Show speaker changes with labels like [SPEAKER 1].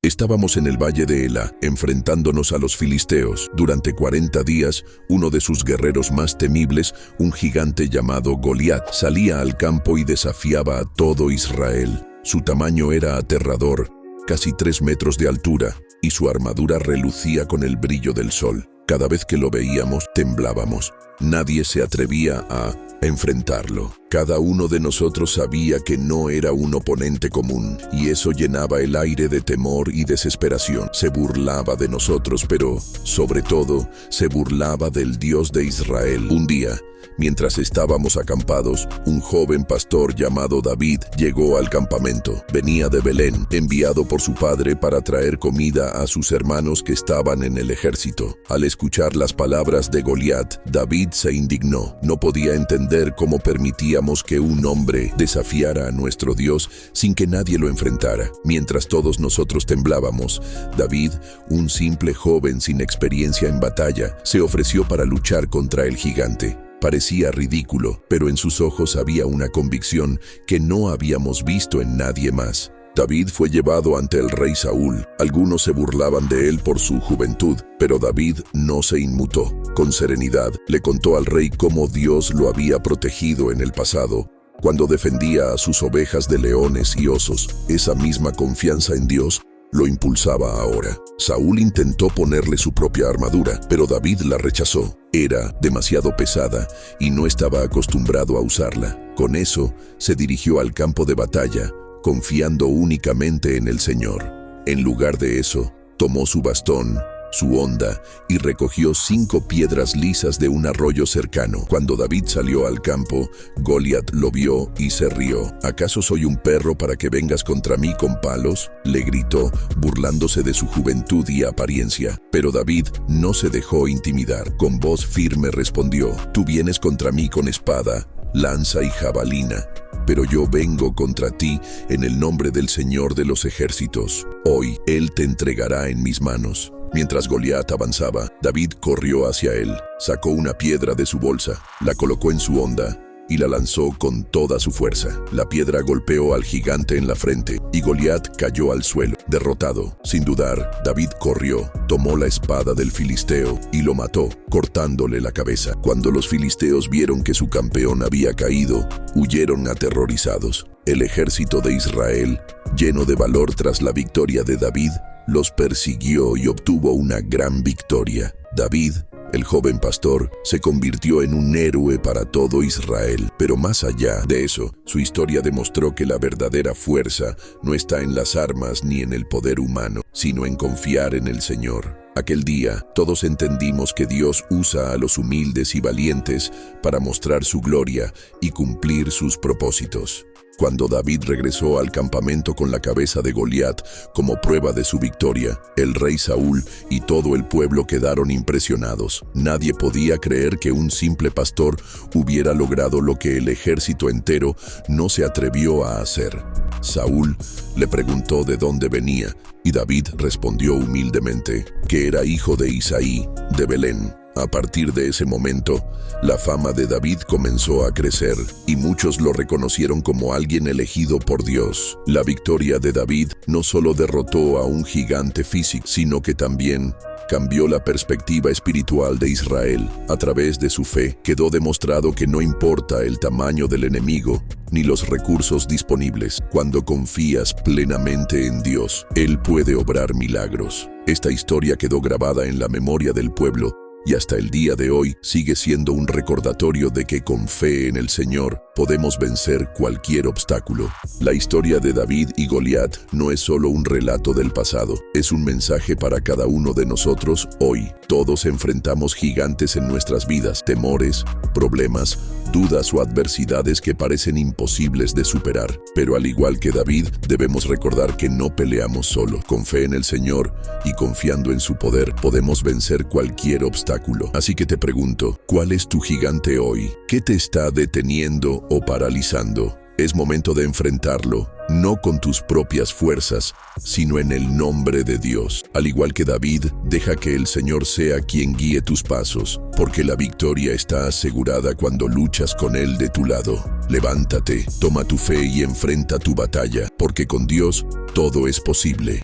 [SPEAKER 1] Estábamos en el valle de Ela, enfrentándonos a los filisteos. Durante 40 días, uno de sus guerreros más temibles, un gigante llamado Goliat, salía al campo y desafiaba a todo Israel. Su tamaño era aterrador, casi 3 metros de altura, y su armadura relucía con el brillo del sol. Cada vez que lo veíamos, temblábamos. Nadie se atrevía a enfrentarlo. Cada uno de nosotros sabía que no era un oponente común, y eso llenaba el aire de temor y desesperación. Se burlaba de nosotros, pero, sobre todo, se burlaba del Dios de Israel. Un día, mientras estábamos acampados, un joven pastor llamado David llegó al campamento. Venía de Belén, enviado por su padre para traer comida a sus hermanos que estaban en el ejército. Al escuchar las palabras de Goliat, David se indignó. No podía entender cómo permitíamos que un hombre desafiara a nuestro Dios sin que nadie lo enfrentara. Mientras todos nosotros temblábamos, David, un simple joven sin experiencia en batalla, se ofreció para luchar contra el gigante. Parecía ridículo, pero en sus ojos había una convicción que no habíamos visto en nadie más. David fue llevado ante el rey Saúl. Algunos se burlaban de él por su juventud, pero David no se inmutó. Con serenidad, le contó al rey cómo Dios lo había protegido en el pasado, cuando defendía a sus ovejas de leones y osos. Esa misma confianza en Dios lo impulsaba ahora. Saúl intentó ponerle su propia armadura, pero David la rechazó. Era demasiado pesada y no estaba acostumbrado a usarla. Con eso, se dirigió al campo de batalla, confiando únicamente en el Señor. En lugar de eso, tomó su bastón, su honda, y recogió 5 piedras lisas de un arroyo cercano. Cuando David salió al campo, Goliat lo vio y se rió. ¿Acaso soy un perro para que vengas contra mí con palos?, le gritó, burlándose de su juventud y apariencia. Pero David no se dejó intimidar. Con voz firme respondió: «Tú vienes contra mí con espada, lanza y jabalina, pero yo vengo contra ti en el nombre del Señor de los ejércitos. Hoy Él te entregará en mis manos». Mientras Goliat avanzaba, David corrió hacia él, sacó una piedra de su bolsa, la colocó en su honda y la lanzó con toda su fuerza. La piedra golpeó al gigante en la frente y Goliat cayó al suelo, derrotado. Sin dudar, David corrió, tomó la espada del filisteo y lo mató, cortándole la cabeza. Cuando los filisteos vieron que su campeón había caído, huyeron aterrorizados. El ejército de Israel, lleno de valor tras la victoria de David, los persiguió y obtuvo una gran victoria. David, el joven pastor, se convirtió en un héroe para todo Israel. Pero más allá de eso, su historia demostró que la verdadera fuerza no está en las armas ni en el poder humano, sino en confiar en el Señor. Aquel día, todos entendimos que Dios usa a los humildes y valientes para mostrar su gloria y cumplir sus propósitos. Cuando David regresó al campamento con la cabeza de Goliat como prueba de su victoria, el rey Saúl y todo el pueblo quedaron impresionados. Nadie podía creer que un simple pastor hubiera logrado lo que el ejército entero no se atrevió a hacer. Saúl le preguntó de dónde venía, y David respondió humildemente que era hijo de Isaí, de Belén. A partir de ese momento, la fama de David comenzó a crecer y muchos lo reconocieron como alguien elegido por Dios. La victoria de David no solo derrotó a un gigante físico, sino que también cambió la perspectiva espiritual de Israel. A través de su fe, quedó demostrado que no importa el tamaño del enemigo ni los recursos disponibles. Cuando confías plenamente en Dios, Él puede obrar milagros. Esta historia quedó grabada en la memoria del pueblo y hasta el día de hoy sigue siendo un recordatorio de que con fe en el Señor podemos vencer cualquier obstáculo. La historia de David y Goliat no es solo un relato del pasado, es un mensaje para cada uno de nosotros hoy. Todos enfrentamos gigantes en nuestras vidas, temores, problemas, dudas o adversidades que parecen imposibles de superar. Pero al igual que David, debemos recordar que no peleamos solo. Con fe en el Señor y confiando en su poder, podemos vencer cualquier obstáculo. Así que te pregunto, ¿cuál es tu gigante hoy? ¿Qué te está deteniendo o paralizando? Es momento de enfrentarlo, no con tus propias fuerzas, sino en el nombre de Dios. Al igual que David, deja que el Señor sea quien guíe tus pasos, porque la victoria está asegurada cuando luchas con Él de tu lado. Levántate, toma tu fe y enfrenta tu batalla, porque con Dios todo es posible.